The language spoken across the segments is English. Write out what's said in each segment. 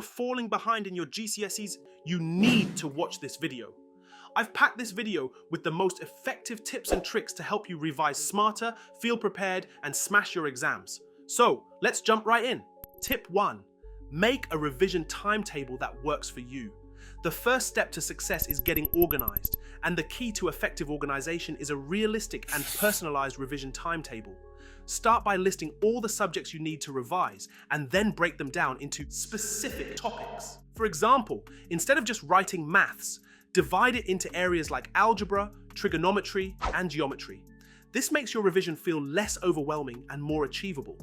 you're falling behind in your GCSEs, you need to watch this video. I've packed this video with the most effective tips and tricks to help you revise smarter, feel prepared, and smash your exams. So let's jump right in. Tip 1. Make a revision timetable that works for you. The first step to success is getting organized, and the key to effective organization is a realistic and personalized revision timetable. Start by listing all the subjects you need to revise, and then break them down into specific topics. For example, instead of just writing maths, divide it into areas like algebra, trigonometry, and geometry. This makes your revision feel less overwhelming and more achievable.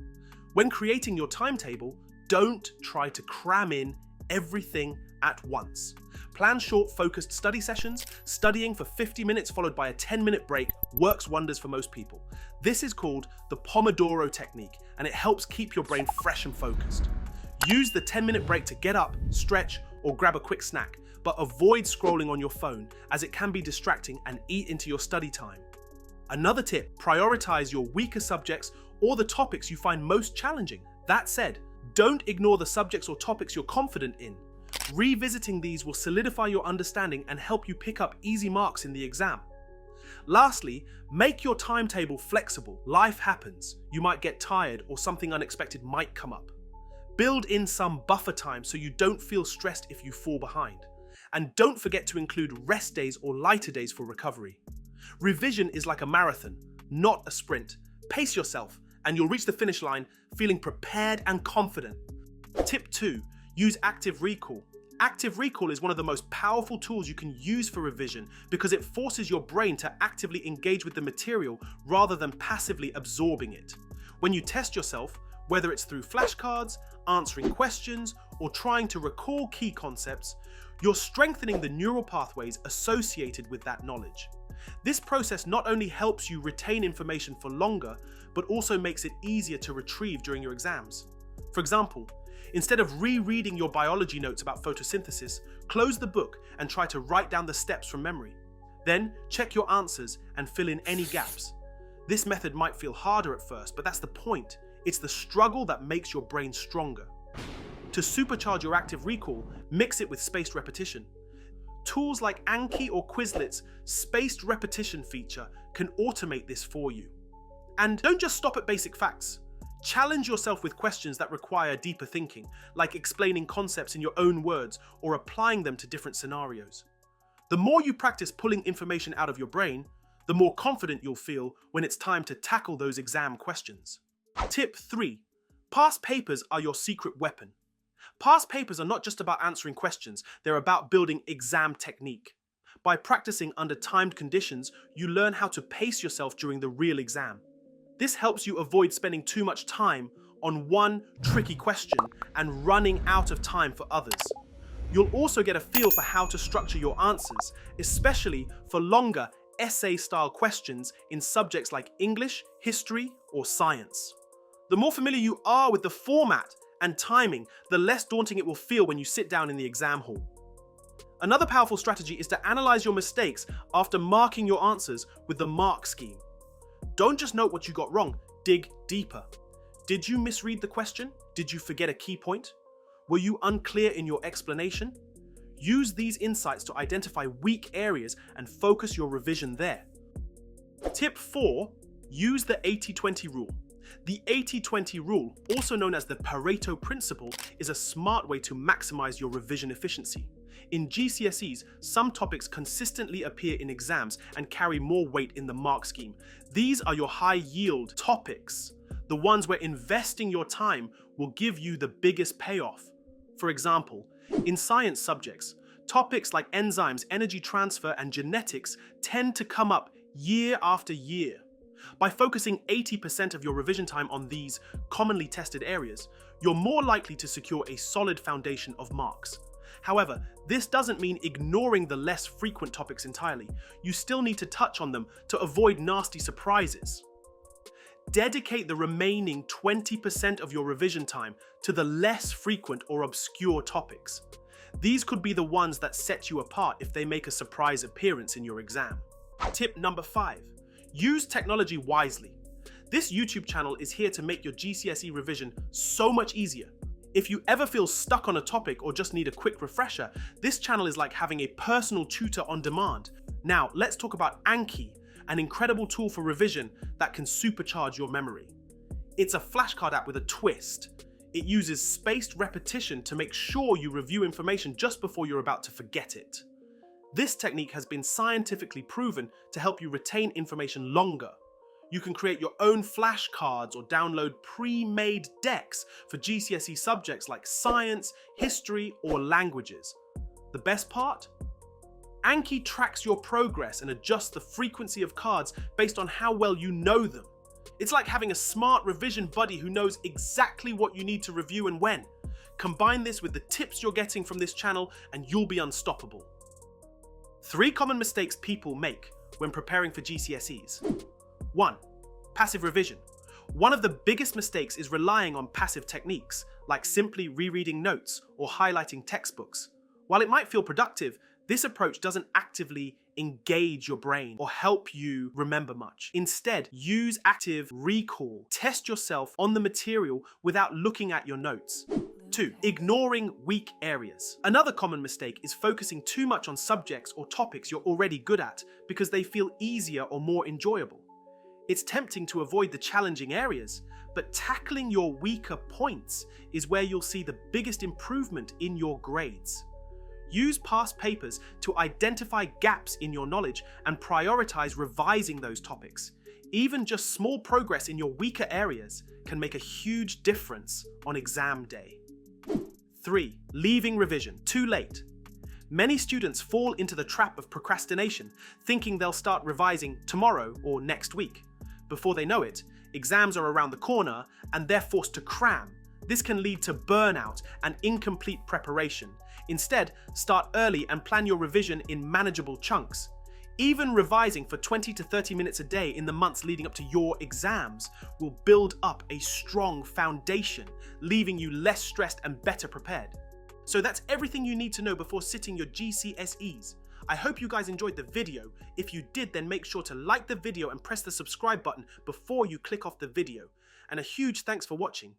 When creating your timetable, don't try to cram in everything at once. Plan short, focused study sessions. Studying for 50 minutes followed by a 10-minute break works wonders for most people. This is called the Pomodoro technique, and it helps keep your brain fresh and focused. Use the 10-minute break to get up, stretch, or grab a quick snack, but avoid scrolling on your phone as it can be distracting and eat into your study time. Another tip, prioritize your weaker subjects or the topics you find most challenging. That said, don't ignore the subjects or topics you're confident in. Revisiting these will solidify your understanding and help you pick up easy marks in the exam. Lastly, make your timetable flexible. Life happens. You might get tired or something unexpected might come up. Build in some buffer time so you don't feel stressed if you fall behind. And don't forget to include rest days or lighter days for recovery. Revision is like a marathon, not a sprint. Pace yourself, and you'll reach the finish line feeling prepared and confident. Tip 2. Use active recall. Active recall is one of the most powerful tools you can use for revision because it forces your brain to actively engage with the material rather than passively absorbing it. When you test yourself, whether it's through flashcards, answering questions, or trying to recall key concepts, you're strengthening the neural pathways associated with that knowledge. This process not only helps you retain information for longer, but also makes it easier to retrieve during your exams. For example, instead of rereading your biology notes about photosynthesis, close the book and try to write down the steps from memory. Then check your answers and fill in any gaps. This method might feel harder at first, but that's the point. It's the struggle that makes your brain stronger. To supercharge your active recall, mix it with spaced repetition. Tools like Anki or Quizlet's spaced repetition feature can automate this for you. And don't just stop at basic facts. Challenge yourself with questions that require deeper thinking, like explaining concepts in your own words or applying them to different scenarios. The more you practice pulling information out of your brain, the more confident you'll feel when it's time to tackle those exam questions. Tip 3. Past papers are your secret weapon. Past papers are not just about answering questions, they're about building exam technique. By practicing under timed conditions, you learn how to pace yourself during the real exam. This helps you avoid spending too much time on one tricky question and running out of time for others. You'll also get a feel for how to structure your answers, especially for longer essay-style questions in subjects like English, history, or science. The more familiar you are with the format and timing, the less daunting it will feel when you sit down in the exam hall. Another powerful strategy is to analyze your mistakes after marking your answers with the mark scheme. Don't just note what you got wrong, dig deeper. Did you misread the question? Did you forget a key point? Were you unclear in your explanation? Use these insights to identify weak areas and focus your revision there. Tip 4. Use the 80-20 rule. The 80-20 rule, also known as the Pareto principle, is a smart way to maximize your revision efficiency. In GCSEs, some topics consistently appear in exams and carry more weight in the mark scheme. These are your high-yield topics, the ones where investing your time will give you the biggest payoff. For example, in science subjects, topics like enzymes, energy transfer, and genetics tend to come up year after year. By focusing 80% of your revision time on these commonly tested areas, you're more likely to secure a solid foundation of marks. However, this doesn't mean ignoring the less frequent topics entirely. You still need to touch on them to avoid nasty surprises. Dedicate the remaining 20% of your revision time to the less frequent or obscure topics. These could be the ones that set you apart if they make a surprise appearance in your exam. Tip number 5. Use technology wisely. This YouTube channel is here to make your GCSE revision so much easier. If you ever feel stuck on a topic or just need a quick refresher, this channel is like having a personal tutor on demand. Now, let's talk about Anki, an incredible tool for revision that can supercharge your memory. It's a flashcard app with a twist. It uses spaced repetition to make sure you review information just before you're about to forget it. This technique has been scientifically proven to help you retain information longer. You can create your own flashcards or download pre-made decks for GCSE subjects like science, history, or languages. The best part? Anki tracks your progress and adjusts the frequency of cards based on how well you know them. It's like having a smart revision buddy who knows exactly what you need to review and when. Combine this with the tips you're getting from this channel and you'll be unstoppable. 3 common mistakes people make when preparing for GCSEs. 1. Passive revision. One of the biggest mistakes is relying on passive techniques, like simply rereading notes or highlighting textbooks. While it might feel productive, this approach doesn't actively engage your brain or help you remember much. Instead, use active recall. Test yourself on the material without looking at your notes. 2. Ignoring weak areas. Another common mistake is focusing too much on subjects or topics you're already good at because they feel easier or more enjoyable. It's tempting to avoid the challenging areas, but tackling your weaker points is where you'll see the biggest improvement in your grades. Use past papers to identify gaps in your knowledge and prioritize revising those topics. Even just small progress in your weaker areas can make a huge difference on exam day. 3. Leaving revision too late. Many students fall into the trap of procrastination, thinking they'll start revising tomorrow or next week. Before they know it, exams are around the corner and they're forced to cram. This can lead to burnout and incomplete preparation. Instead, start early and plan your revision in manageable chunks. Even revising for 20 to 30 minutes a day in the months leading up to your exams will build up a strong foundation, leaving you less stressed and better prepared. So that's everything you need to know before sitting your GCSEs. I hope you guys enjoyed the video. If you did, then make sure to like the video and press the subscribe button before you click off the video. And a huge thanks for watching.